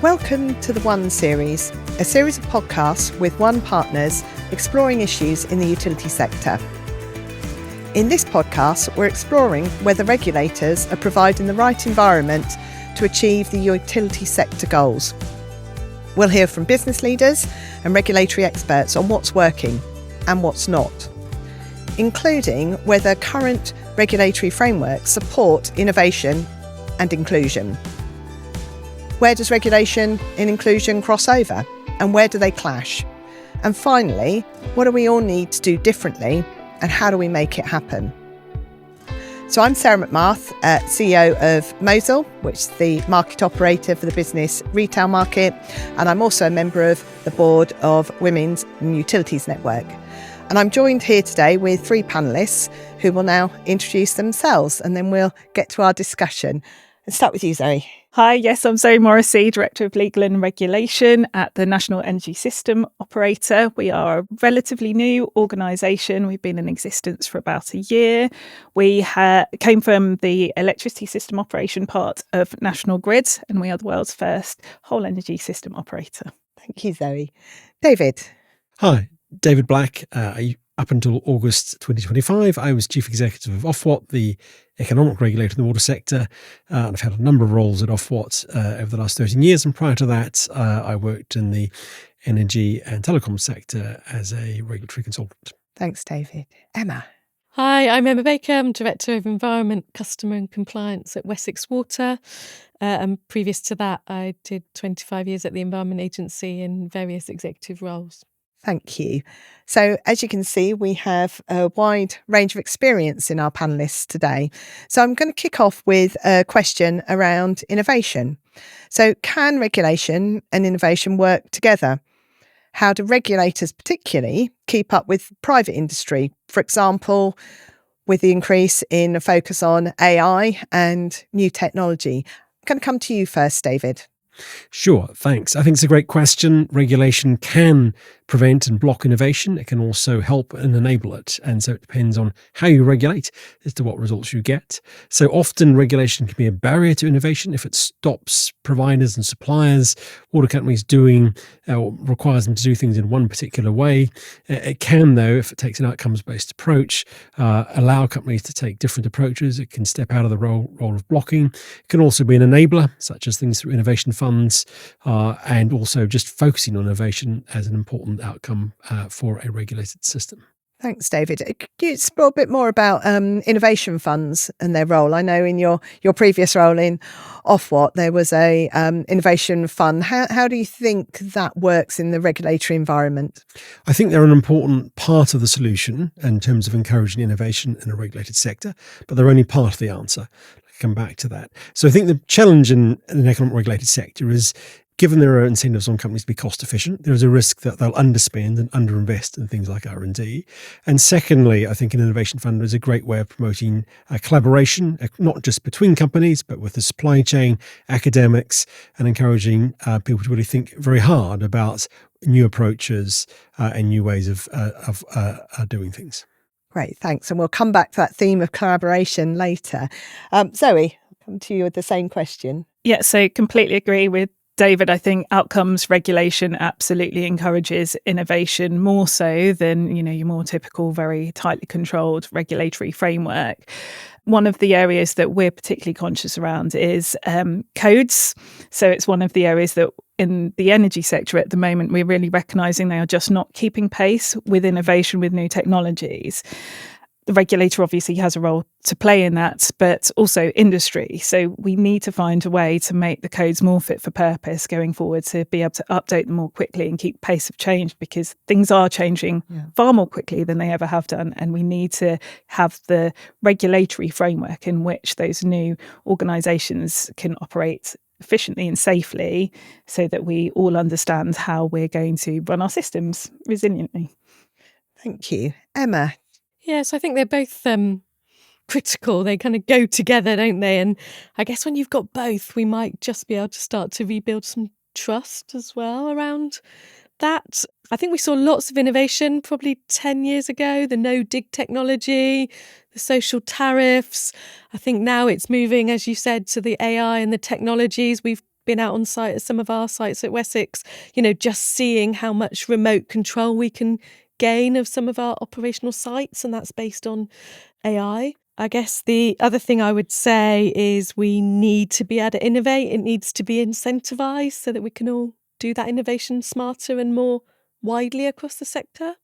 Welcome to the One series, a series of podcasts with One partners exploring issues in the utility sector. In this podcast, we're exploring whether regulators are providing the right environment to achieve the utility sector goals. We'll hear from business leaders and regulatory experts on what's working and what's not, including whether current regulatory frameworks support innovation and inclusion. Where does regulation and inclusion cross over, and where do they clash? And finally, what do we all need to do differently, and how do we make it happen? So I'm Sarah McMath, CEO of MOSL, which is the market operator for the business retail market, and I'm also a member of the board of Women's and Utilities Network. And I'm joined here today with three panellists who will now introduce themselves, and then we'll get to our discussion. Let's start with you, Zoe. Hi, yes, I'm Zoe Morrissey, Director of Legal and Regulation at the National Energy System Operator. We are a relatively new organisation. We've been in existence for about a year. We came from the electricity system operation part of National Grid, and we are the world's first whole energy system operator. Thank you, Zoe. David. Hi, David Black. Up until August 2025, I was Chief Executive of Ofwat, the economic regulator in the water sector. And I've had a number of roles at Ofwat over the last 13 years. And prior to that, I worked in the energy and telecom sector as a regulatory consultant. Thanks, David. Emma. Hi, I'm Emma Baker. I'm Director of Environment, Customer and Compliance at Wessex Water. And previous to that, I did 25 years at the Environment Agency in various executive roles. Thank you. So, as you can see, we have a wide range of experience in our panellists today. So I'm going to kick off with a question around innovation. So can regulation and innovation work together? How do regulators particularly keep up with private industry? For example, with the increase in a focus on AI and new technology. I'm going to come to you first, David. Sure, thanks. I think it's a great question. Regulation can prevent and block innovation. It can also help and enable it. And so it depends on how you regulate as to what results you get. So often regulation can be a barrier to innovation if it stops providers and suppliers, water companies doing or requires them to do things in one particular way. It can, though, if it takes an outcomes-based approach, allow companies to take different approaches. It can step out of the role of blocking. It can also be an enabler, such as things through innovation funds, and also just focusing on innovation as an important outcome for a regulated system. Thanks, David. Could you explore a bit more about innovation funds and their role? I know in your previous role in Ofwat, there was a innovation fund. How do you think that works in the regulatory environment? I think they're an important part of the solution in terms of encouraging innovation in a regulated sector, but they're only part of the answer. I'll come back to that. So I think the challenge in an economic regulated sector is, given there are incentives on companies to be cost efficient, there is a risk that they'll underspend and underinvest in things like R&D. And secondly, I think an innovation fund is a great way of promoting collaboration, not just between companies, but with the supply chain, academics, and encouraging people to really think very hard about new approaches and new ways of doing things. Great, thanks. And we'll come back to that theme of collaboration later. Zoe, I'll come to you with the same question. Yeah, so completely agree with David. I think outcomes regulation absolutely encourages innovation more so than, your more typical, very tightly controlled regulatory framework. One of the areas that we're particularly conscious around is codes. So it's one of the areas that in the energy sector at the moment, we're really recognising they are just not keeping pace with innovation, with new technologies. The regulator obviously has a role to play in that, but also industry. So we need to find a way to make the codes more fit for purpose going forward, to be able to update them more quickly and keep pace of change, because things are changing far more quickly than they ever have done. And we need to have the regulatory framework in which those new organisations can operate efficiently and safely, so that we all understand how we're going to run our systems resiliently. Thank you. Emma. Yes, I think they're both critical. They kind of go together, don't they? And I guess when you've got both, we might just be able to start to rebuild some trust as well around that. I think we saw lots of innovation probably 10 years ago, the no-dig technology, the social tariffs. I think now it's moving, as you said, to the AI and the technologies. We've been out on site at some of our sites at Wessex, just seeing how much remote control we can gain of some of our operational sites, and that's based on AI. I guess the other thing I would say is we need to be able to innovate. It needs to be incentivised so that we can all do that innovation smarter and more widely across the sector.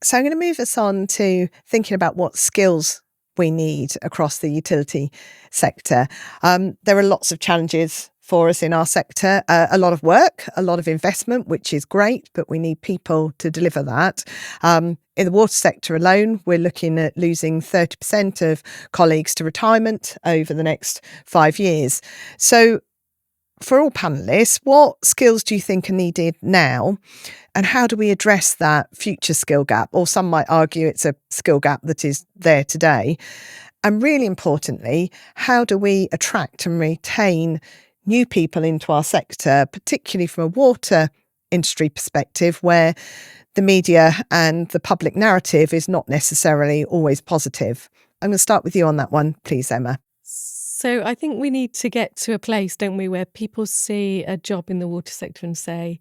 So I'm going to move us on to thinking about what skills we need across the utility sector. There are lots of challenges for us in our sector, a lot of work, a lot of investment, which is great, but we need people to deliver that. In the water sector alone, we're looking at losing 30% of colleagues to retirement over the next 5 years. So for all panellists, what skills do you think are needed now? And how do we address that future skill gap? Or some might argue it's a skill gap that is there today. And really importantly, how do we attract and retain new people into our sector, particularly from a water industry perspective, where the media and the public narrative is not necessarily always positive? I'm going to start with you on that one, please, Emma. So I think we need to get to a place, don't we, where people see a job in the water sector and say,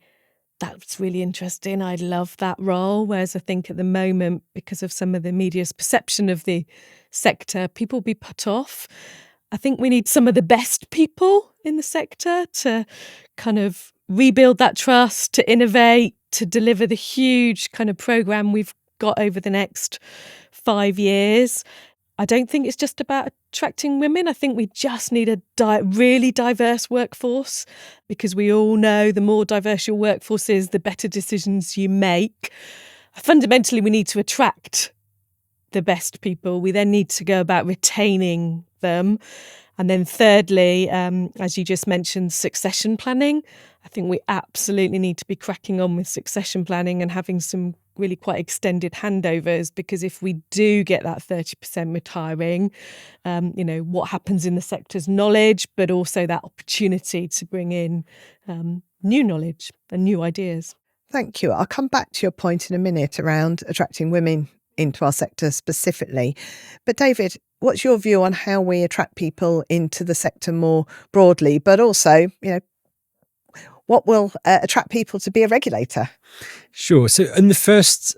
that's really interesting, I love that role. Whereas I think at the moment, because of some of the media's perception of the sector, people will be put off. I think we need some of the best people in the sector to kind of rebuild that trust, to innovate, to deliver the huge kind of programme we've got over the next 5 years. I don't think it's just about attracting women. I think we just need a really diverse workforce, because we all know the more diverse your workforce is, the better decisions you make. Fundamentally, we need to attract the best people. We then need to go about retaining them. And then thirdly, as you just mentioned, succession planning. I think we absolutely need to be cracking on with succession planning and having some really quite extended handovers, because if we do get that 30% retiring, what happens in the sector's knowledge, but also that opportunity to bring in new knowledge and new ideas. Thank you. I'll come back to your point in a minute around attracting women into our sector specifically. But David, what's your view on how we attract people into the sector more broadly, but also, what will attract people to be a regulator? Sure. So in terms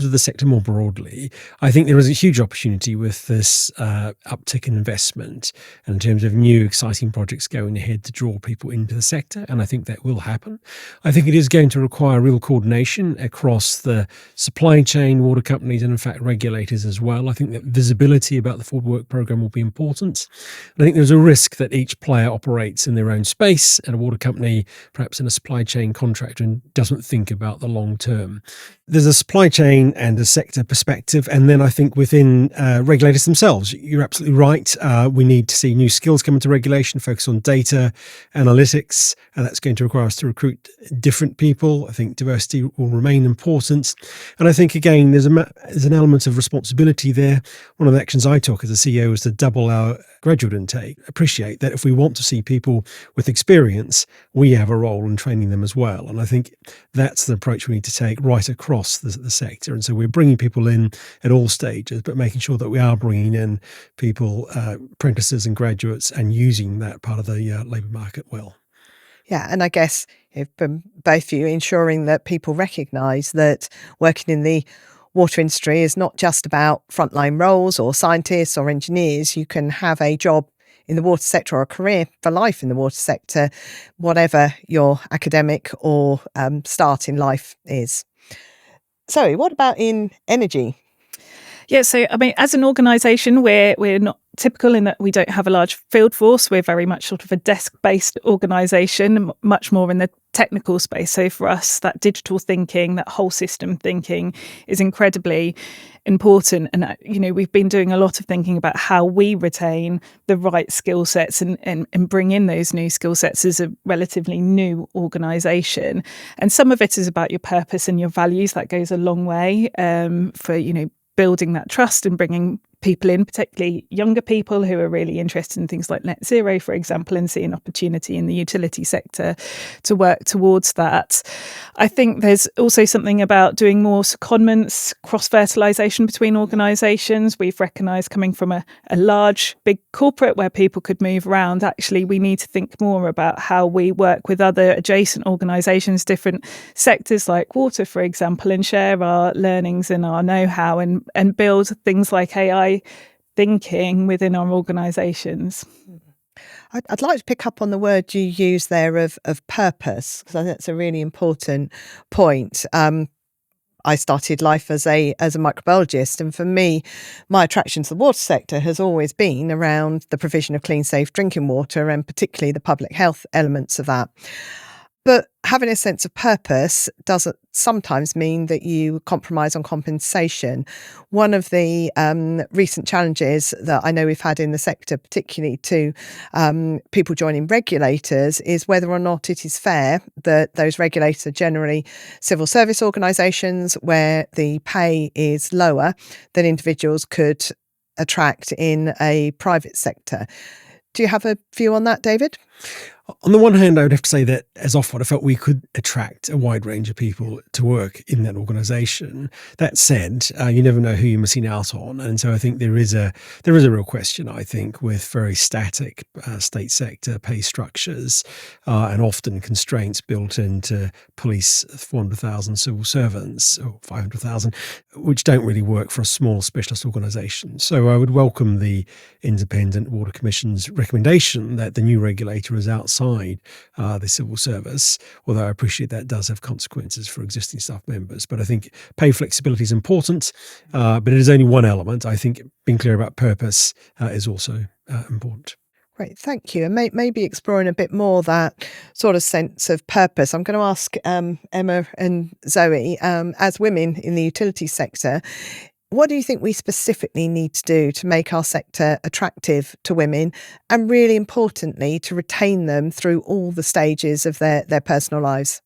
of the sector more broadly, I think there is a huge opportunity with this uptick in investment and in terms of new exciting projects going ahead to draw people into the sector. And I think that will happen. I think it is going to require real coordination across the supply chain, water companies, and in fact regulators as well. I think that visibility about the forward work programme will be important. And I think there's a risk that each player operates in their own space, and a water company, perhaps in a supply chain contractor, and doesn't think about the long term. There's a supply chain and a sector perspective, and then I think within regulators themselves, you're absolutely right. We need to see new skills come into regulation, focus on data analytics, and that's going to require us to recruit different people. I think diversity will remain important, and I think again there's an element of responsibility there. One of the actions I took as a CEO was to double our graduate intake. Appreciate that if we want to see people with experience, we have a role in training them as well, and I think that's the approach we need to take right across the sector. And so we're bringing people in at all stages, but making sure that we are bringing in people, apprentices and graduates, and using that part of the labour market well. Yeah, and I guess from both of you, ensuring that people recognise that working in the water industry is not just about frontline roles or scientists or engineers. You can have a job in the water sector or a career for life in the water sector, whatever your academic or start in life is. Zoe, what about in energy? Yeah, so I mean, as an organisation, we're not typical in that we don't have a large field force. We're very much sort of a desk-based organisation, much more in the technical space. So for us, that digital thinking, that whole system thinking is incredibly important. And, we've been doing a lot of thinking about how we retain the right skill sets and bring in those new skill sets as a relatively new organisation. And some of it is about your purpose and your values. That goes a long way for, building that trust and bringing people in, particularly younger people who are really interested in things like net zero, for example, and see an opportunity in the utility sector to work towards that. I think there's also something about doing more secondments, cross-fertilisation between organisations. We've recognised, coming from a large, big corporate where people could move around, actually we need to think more about how we work with other adjacent organisations, different sectors like water, for example, and share our learnings and our know-how and build things like AI thinking within our organisations. I'd like to pick up on the word you use there of purpose, because I think that's a really important point. I started life as a microbiologist, and for me, my attraction to the water sector has always been around the provision of clean, safe drinking water, and particularly the public health elements of that. But having a sense of purpose doesn't sometimes mean that you compromise on compensation. One of the recent challenges that I know we've had in the sector, particularly to people joining regulators, is whether or not it is fair that those regulators are generally civil service organisations where the pay is lower than individuals could attract in a private sector. Do you have a view on that, David? On the one hand, I would have to say that as Ofwat, I felt we could attract a wide range of people to work in that organisation. That said, you never know who you're missing out on, and so I think there is a real question. I think with very static state sector pay structures and often constraints built into police 400,000 civil servants or 500,000, which don't really work for a small specialist organisation. So I would welcome the Independent Water Commission's recommendation that the new regulator is outside the civil service, although I appreciate that does have consequences for existing staff members. But I think pay flexibility is important, but it is only one element. I think being clear about purpose is also important. Great, thank you. And maybe exploring a bit more that sort of sense of purpose. I'm going to ask Emma and Zoe, as women in the utility sector, what do you think we specifically need to do to make our sector attractive to women and, really importantly, to retain them through all the stages of their personal lives?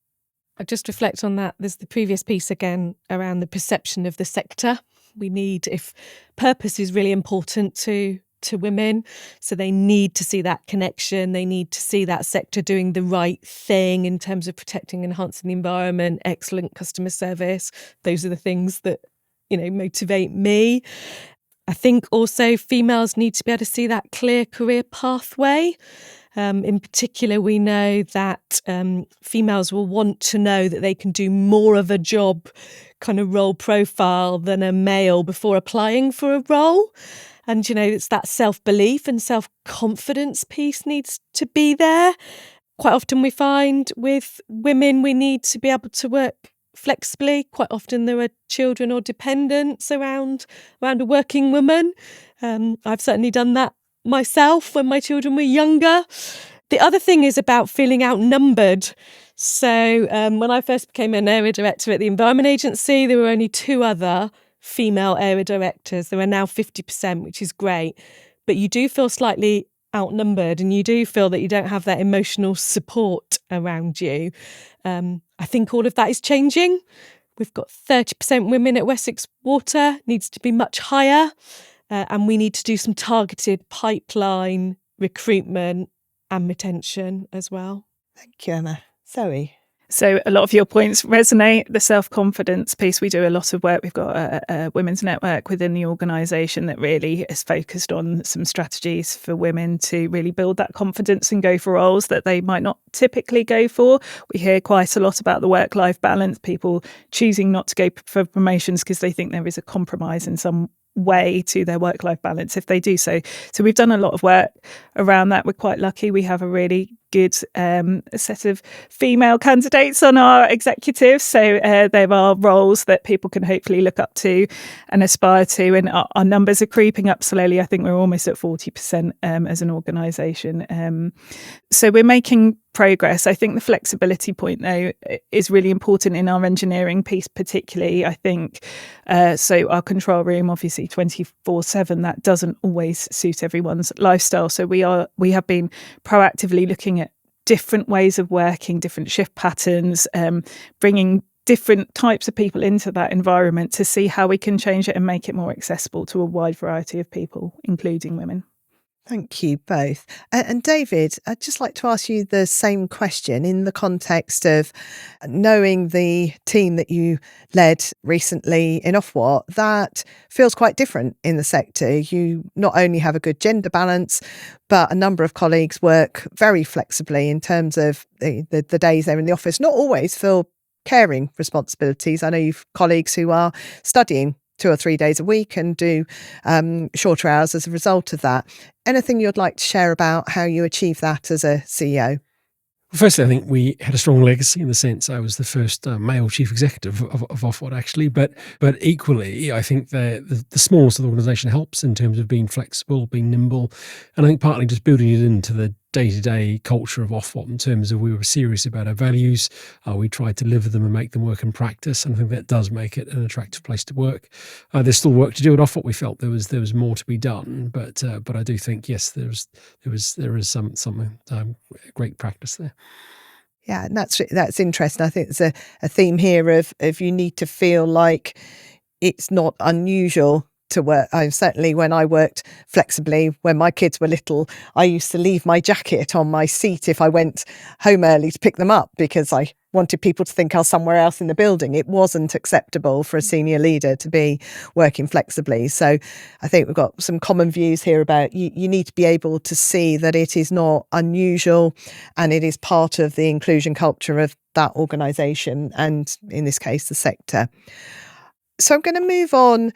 I just reflect on that. There's the previous piece again around the perception of the sector. We need, if purpose is really important to women, so they need to see that connection. They need to see that sector doing the right thing in terms of protecting, enhancing the environment, excellent customer service. Those are the things that motivate me. I think also females need to be able to see that clear career pathway. In particular, we know that females will want to know that they can do more of a job kind of role profile than a male before applying for a role. And, it's that self-belief and self-confidence piece needs to be there. Quite often we find with women, we need to be able to work flexibly. Quite often there are children or dependents around a working woman. I've certainly done that myself when my children were younger. The other thing is about feeling outnumbered. So when I first became an area director at the Environment Agency, there were only 2 other female area directors. There are now 50%, which is great. But you do feel slightly outnumbered and you do feel that you don't have that emotional support around you. I think all of that is changing. We've got 30% women at Wessex Water, needs to be much higher. And we need to do some targeted pipeline recruitment and retention as well. Thank you, Emma. Zoe? So a lot of your points resonate. The self-confidence piece, we do a lot of work. We've got a women's network within the organisation that really is focused on some strategies for women to really build that confidence and go for roles that they might not typically go for. We hear quite a lot about the work-life balance, people choosing not to go for promotions because they think there is a compromise in some way to their work-life balance if they do so. So we've done a lot of work around that. We're quite lucky. We have a really good set of female candidates on our executives. So there are roles that people can hopefully look up to and aspire to. And our numbers are creeping up slowly. I think we're almost at 40% as an organisation. So we're making progress. I think the flexibility point, though, is really important in our engineering piece, particularly. I think so our control room, obviously 24/7, that doesn't always suit everyone's lifestyle. So we have been proactively looking at different ways of working, different shift patterns, bringing different types of people into that environment to see how we can change it and make it more accessible to a wide variety of people, including women. Thank you both. And David, I'd just like to ask you the same question in the context of knowing the team that you led recently in Ofwat. That feels quite different in the sector. You not only have a good gender balance, but a number of colleagues work very flexibly in terms of the days they're in the office, not always for caring responsibilities. I know you've colleagues who are studying 2 or 3 days a week and do shorter hours as a result of that. Anything you'd like to share about how you achieve that as a CEO? Well, firstly, I think we had a strong legacy in the sense I was the first male chief executive of Ofwat, actually. But equally, I think the smallness of the organisation helps in terms of being flexible, being nimble, and I think partly just building it into the day-to-day culture of Ofwat in terms of we were serious about our values. We tried to live them and make them work in practice, and I think that does make it an attractive place to work. There's still work to do at Ofwat. We felt there was more to be done, but I do think yes, there is some great practice there. Yeah, and that's interesting. I think there's a theme here of you need to feel like it's not unusual to work. Certainly when I worked flexibly, when my kids were little, I used to leave my jacket on my seat if I went home early to pick them up because I wanted people to think I was somewhere else in the building. It wasn't acceptable for a senior leader to be working flexibly. So I think we've got some common views here about you need to be able to see that it is not unusual and it is part of the inclusion culture of that organisation and in this case the sector. So I'm going to move on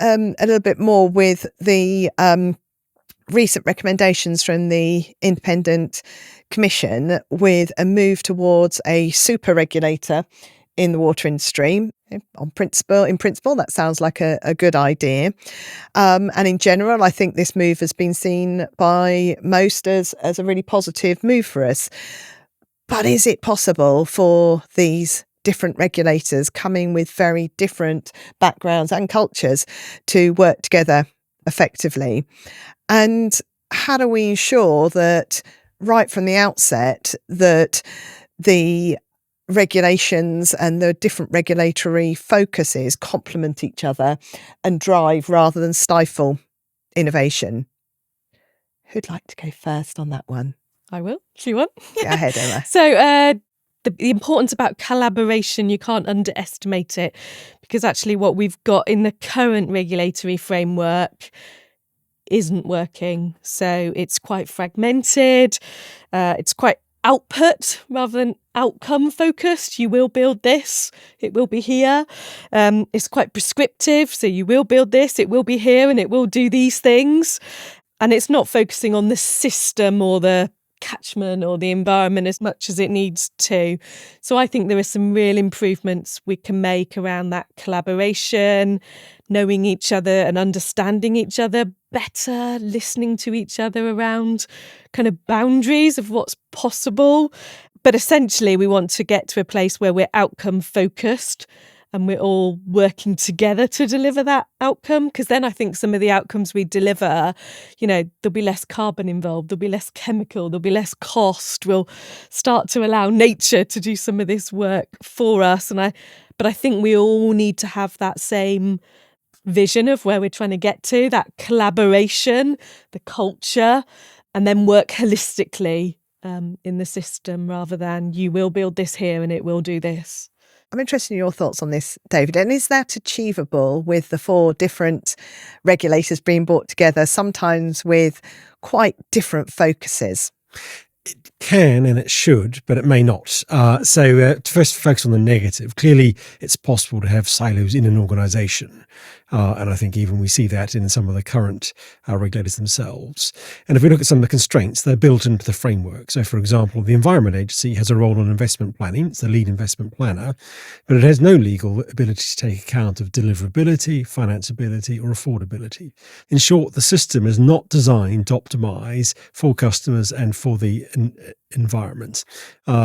a little bit more with the recent recommendations from the Independent Commission with a move towards a super regulator in the water industry. In principle, that sounds like a good idea. And in general, I think this move has been seen by most as a really positive move for us. But is it possible for these different regulators coming with very different backgrounds and cultures to work together effectively? And how do we ensure that right from the outset that the regulations and the different regulatory focuses complement each other and drive rather than stifle innovation? Who'd like to go first on that one? I will, if you want. Go ahead, Emma. So the importance about collaboration, you can't underestimate it, because actually what we've got in the current regulatory framework isn't working. So it's quite fragmented, it's quite output rather than outcome focused. You will build this, it will be here. It's quite prescriptive, so you will build this, it will be here, and it will do these things. And it's not focusing on the system or the catchment or the environment as much as it needs to. So I think there are some real improvements we can make around that collaboration, knowing each other and understanding each other better, listening to each other around kind of boundaries of what's possible. But essentially, we want to get to a place where we're outcome focused and we're all working together to deliver that outcome. Because then I think some of the outcomes we deliver, there'll be less carbon involved, there'll be less chemical, there'll be less cost. We'll start to allow nature to do some of this work for us. But I think we all need to have that same vision of where we're trying to get to, that collaboration, the culture, and then work holistically in the system rather than you will build this here and it will do this. I'm interested in your thoughts on this, David. And is that achievable with the 4 different regulators being brought together, sometimes with quite different focuses? It can and it should, but it may not. So to first focus on the negative, clearly it's possible to have silos in an organisation. And I think even we see that in some of the current regulators themselves. And if we look at some of the constraints, they're built into the framework. So, for example, the Environment Agency has a role on investment planning. It's the lead investment planner, but it has no legal ability to take account of deliverability, financeability, or affordability. In short, the system is not designed to optimise for customers and for the environment.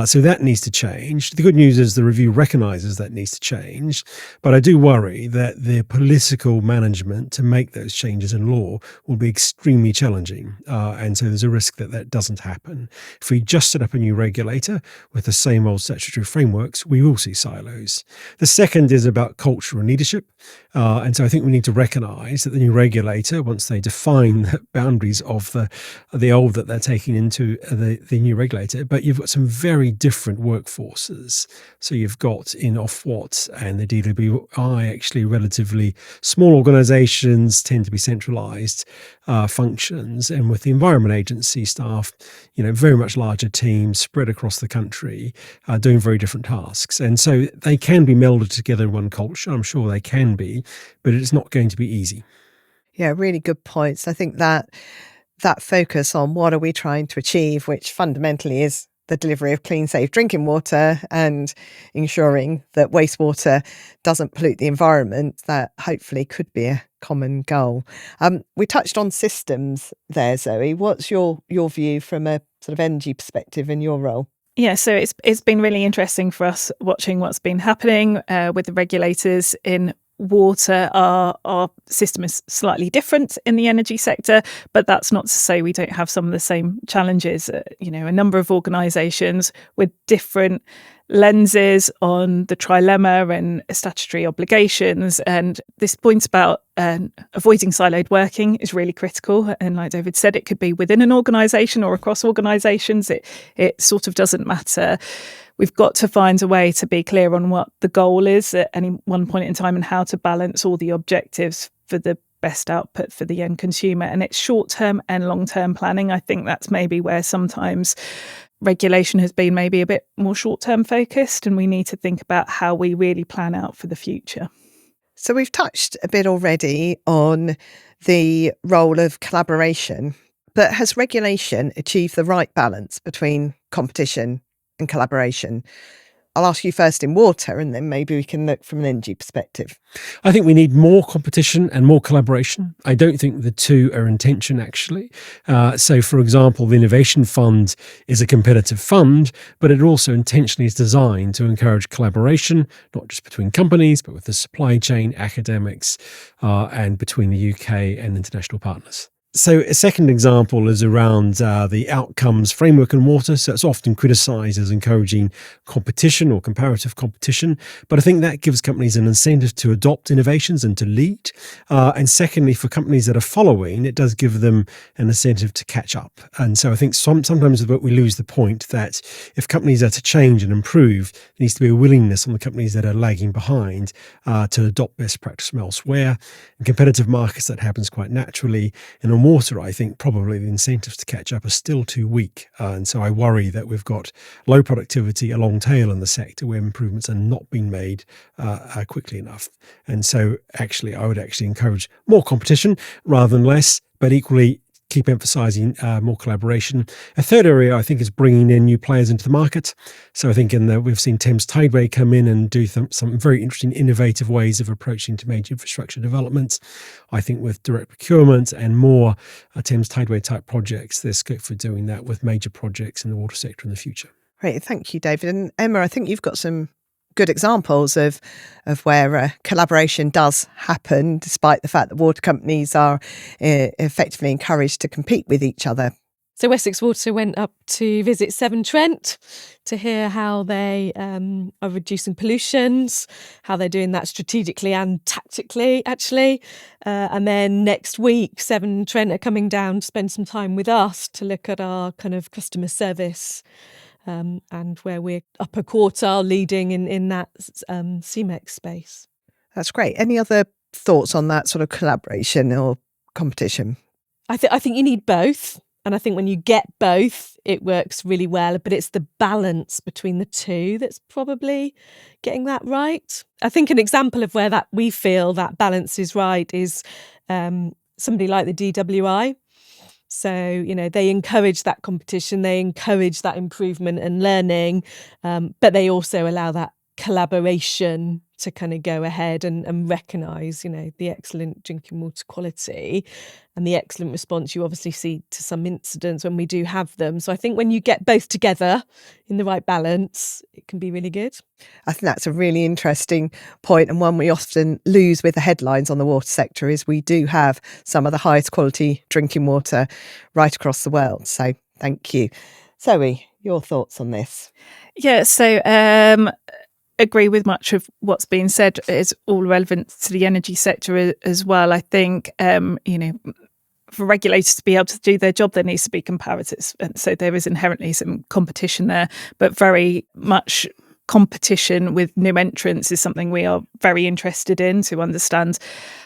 So that needs to change. The good news is the review recognises that needs to change, but I do worry that the political management to make those changes in law will be extremely challenging. And so there's a risk that that doesn't happen. If we just set up a new regulator with the same old statutory frameworks, we will see silos. The second is about culture and leadership. And so I think we need to recognise that the new regulator, once they define the boundaries of the old that they're taking into the new regulator, but you've got some very different workforces. So you've got in Ofwat and the DWI actually relatively small organisations, tend to be centralised functions, and with the Environment Agency staff, very much larger teams spread across the country, doing very different tasks. And so they can be melded together in one culture. I'm sure they can be, but it's not going to be easy. Yeah, really good points. I think that focus on what are we trying to achieve, which fundamentally is the delivery of clean, safe drinking water and ensuring that wastewater doesn't pollute the environment, that hopefully could be a common goal. We touched on systems there, Zoe. What's your view from a sort of energy perspective in your role? Yeah, so it's been really interesting for us watching what's been happening with the regulators in water. Our system is slightly different in the energy sector, but that's not to say we don't have some of the same challenges. A number of organisations with different lenses on the trilemma and statutory obligations. And this point about avoiding siloed working is really critical. And like David said, it could be within an organisation or across organisations. It sort of doesn't matter. We've got to find a way to be clear on what the goal is at any one point in time and how to balance all the objectives for the best output for the end consumer. And it's short-term and long-term planning. I think that's maybe where sometimes regulation has been maybe a bit more short-term focused, and we need to think about how we really plan out for the future. So we've touched a bit already on the role of collaboration, but has regulation achieved the right balance between competition and collaboration? I'll ask you first in water, and then maybe we can look from an energy perspective. I think we need more competition and more collaboration. I don't think the two are in tension, actually. So, for example, the Innovation Fund is a competitive fund, but it also intentionally is designed to encourage collaboration, not just between companies, but with the supply chain, academics, and between the UK and international partners. So a second example is around the outcomes framework in water. So it's often criticised as encouraging competition or comparative competition. But I think that gives companies an incentive to adopt innovations and to lead. And secondly, for companies that are following, it does give them an incentive to catch up. And so I think sometimes we lose the point that if companies are to change and improve, there needs to be a willingness on the companies that are lagging behind to adopt best practice from elsewhere. In competitive markets, that happens quite naturally. And in water, I think probably the incentives to catch up are still too weak. And so I worry that we've got low productivity, a long tail in the sector where improvements are not being made quickly enough. And so actually, I would actually encourage more competition rather than less, but equally keep emphasising more collaboration. A third area, I think, is bringing in new players into the market. So I think we've seen Thames Tideway come in and do some very interesting, innovative ways of approaching to major infrastructure developments. I think with direct procurement and more Thames Tideway type projects, there's scope for doing that with major projects in the water sector in the future. Great, thank you, David. And Emma, I think you've got some good examples of where collaboration does happen, despite the fact that water companies are effectively encouraged to compete with each other. So Wessex Water went up to visit Severn Trent to hear how they are reducing pollutions, how they're doing that strategically and tactically, actually. And then next week, Severn Trent are coming down to spend some time with us to look at our kind of customer service and where we're upper quartile leading in that CMEX space. That's great. Any other thoughts on that sort of collaboration or competition? I think you need both. And I think when you get both, it works really well. But it's the balance between the two that's probably getting that right. I think an example of where that we feel that balance is right is somebody like the DWI. So, they encourage that competition, they encourage that improvement and learning, but they also allow that collaboration to kind of go ahead and recognise, the excellent drinking water quality and the excellent response you obviously see to some incidents when we do have them. So I think when you get both together in the right balance, it can be really good. I think that's a really interesting point, and one we often lose with the headlines on the water sector is we do have some of the highest quality drinking water right across the world. So thank you. Zoe, your thoughts on this? Yeah, so agree with much of what's been said. Is all relevant to the energy sector as well. I think, for regulators to be able to do their job, there needs to be comparators. And so there is inherently some competition there, but very much competition with new entrants is something we are very interested in, to understand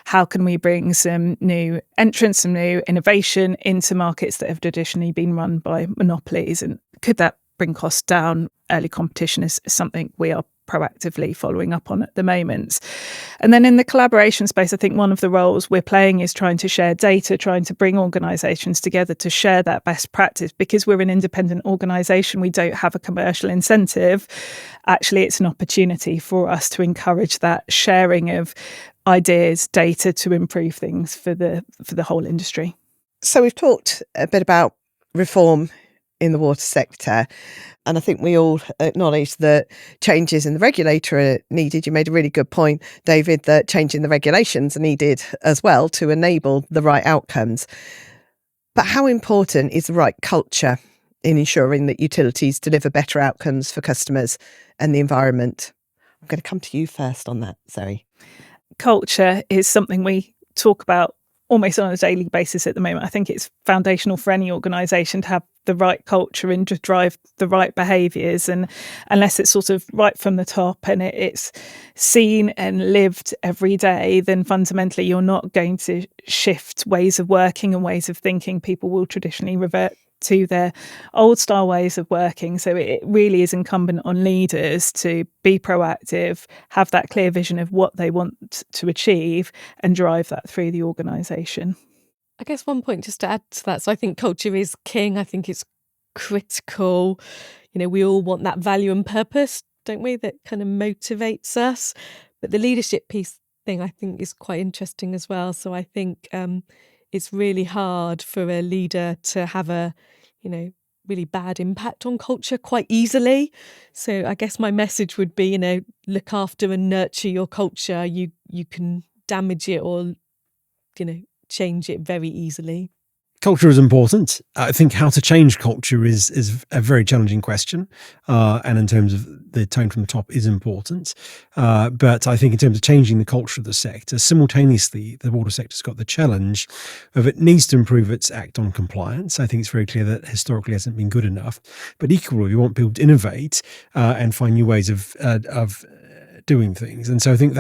how can we bring some new entrants, some new innovation into markets that have traditionally been run by monopolies, and could that bring costs down? Early competition is something we are proactively following up on at the moment. And then in the collaboration space, I think one of the roles we're playing is trying to share data, trying to bring organisations together to share that best practice. Because we're an independent organisation, we don't have a commercial incentive. Actually, it's an opportunity for us to encourage that sharing of ideas, data, to improve things for the whole industry. So we've talked a bit about reform in the water sector, and I think we all acknowledge that changes in the regulator are needed. You made a really good point, David, that changing the regulations are needed as well to enable the right outcomes. But how important is the right culture in ensuring that utilities deliver better outcomes for customers and the environment? I'm going to come to you first on that, Zoe. Culture is something we talk about almost on a daily basis at the moment. I think it's foundational for any organisation to have the right culture and to drive the right behaviours. And unless it's sort of right from the top and it's seen and lived every day, then fundamentally you're not going to shift ways of working and ways of thinking. People will traditionally revert to their old style ways of working. So it really is incumbent on leaders to be proactive, have that clear vision of what they want to achieve, and drive that through the organisation. I guess one point just to add to that. So I think culture is king. I think it's critical. We all want that value and purpose, don't we? That kind of motivates us. But the leadership piece thing, I think, is quite interesting as well. So I think it's really hard for a leader to have a, really bad impact on culture quite easily. So I guess my message would be, look after and nurture your culture. You can damage it or, change it very easily. Culture is important. I think how to change culture is a very challenging question. And in terms of the tone from the top is important. But I think in terms of changing the culture of the sector, simultaneously, the water sector's got the challenge of it needs to improve its act on compliance. I think it's very clear that historically hasn't been good enough. But equally, we want people to innovate and find new ways of doing things. And so I think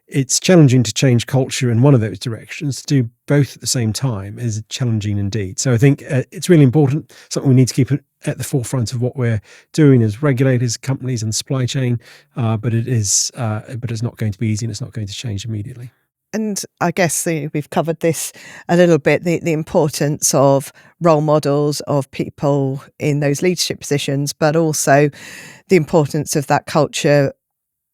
it's challenging to change culture in one of those directions. To do both at the same time is challenging indeed. So I think it's really important, something we need to keep at the forefront of what we're doing as regulators, companies and supply chain. But it's not going to be easy, and it's not going to change immediately. And I guess we've covered this a little bit, the importance of role models, of people in those leadership positions, but also the importance of that culture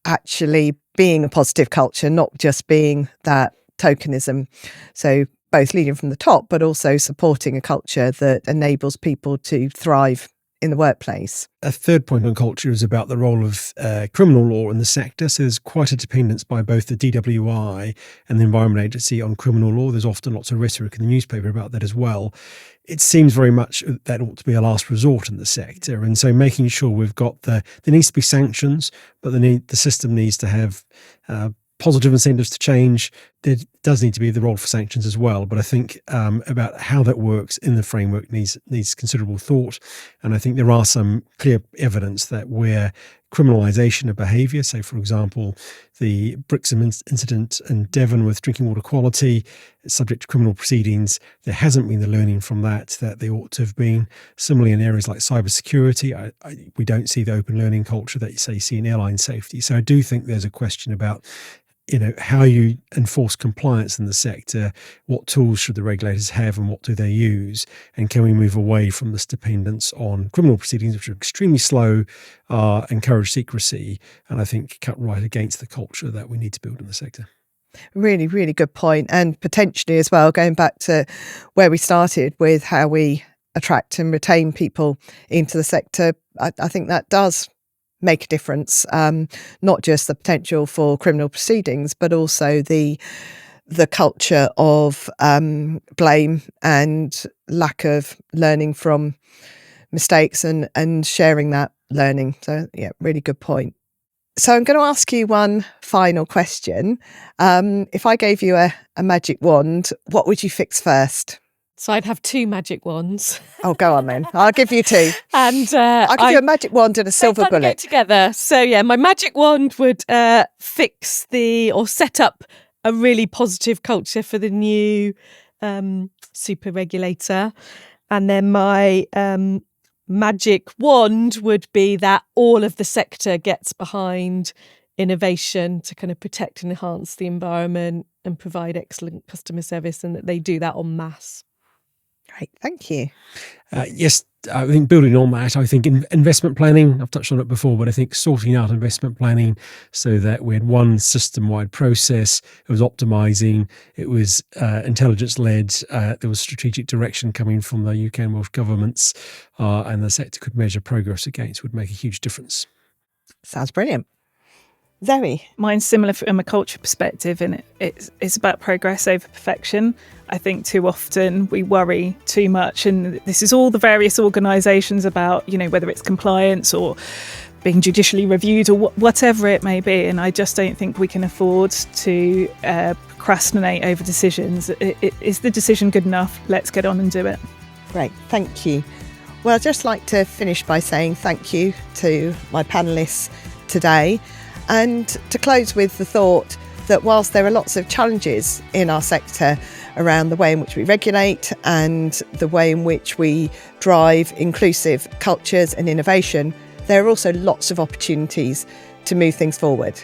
actually being a positive culture, not just being that tokenism. So both leading from the top, but also supporting a culture that enables people to thrive in the workplace. A third point on culture is about the role of criminal law in the sector. So there's quite a dependence by both the DWI and the Environment Agency on criminal law. There's often lots of rhetoric in the newspaper about that as well. It seems very much that ought to be a last resort in the sector. And so making sure we've got there needs to be sanctions, but the system needs to have positive incentives to change. There does need to be the role for sanctions as well. But I think about how that works in the framework needs considerable thought. And I think there are some clear evidence that where criminalisation of behaviour, so for example, the Brixham incident in Devon with drinking water quality, subject to criminal proceedings, there hasn't been the learning from that there ought to have been. Similarly, in areas like cybersecurity, we don't see the open learning culture that you see in airline safety. So I do think there's a question about how you enforce compliance in the sector, what tools should the regulators have and what do they use, and can we move away from this dependence on criminal proceedings, which are extremely slow, encourage secrecy, and I think cut right against the culture that we need to build in the sector. Really, really good point. And potentially as well, going back to where we started with how we attract and retain people into the sector, I think that does make a difference, not just the potential for criminal proceedings, but also the culture of blame and lack of learning from mistakes and sharing that learning. So yeah, really good point. So I'm going to ask you one final question. If I gave you a magic wand, what would you fix first? So I'd have 2 magic wands. Oh, go on then. I'll give you 2. And I'll give you a magic wand and a silver they bullet. go together. So yeah, my magic wand would fix or set up a really positive culture for the new super regulator. And then my magic wand would be that all of the sector gets behind innovation to kind of protect and enhance the environment and provide excellent customer service, and that they do that en masse. Great, thank you. Yes, I think building on that, I think investment planning, I've touched on it before, but I think sorting out investment planning so that we had one system-wide process, it was optimising, it was intelligence-led, there was strategic direction coming from the UK and Welsh governments, and the sector could measure progress against would make a huge difference. Sounds brilliant. Zoe? Mine's similar from a culture perspective, and it's about progress over perfection. I think too often we worry too much, and this is all the various organisations about, whether it's compliance or being judicially reviewed or whatever it may be. And I just don't think we can afford to procrastinate over decisions. Is the decision good enough? Let's get on and do it. Great, thank you. Well, I'd just like to finish by saying thank you to my panellists today. And to close with the thought that whilst there are lots of challenges in our sector around the way in which we regulate and the way in which we drive inclusive cultures and innovation, there are also lots of opportunities to move things forward.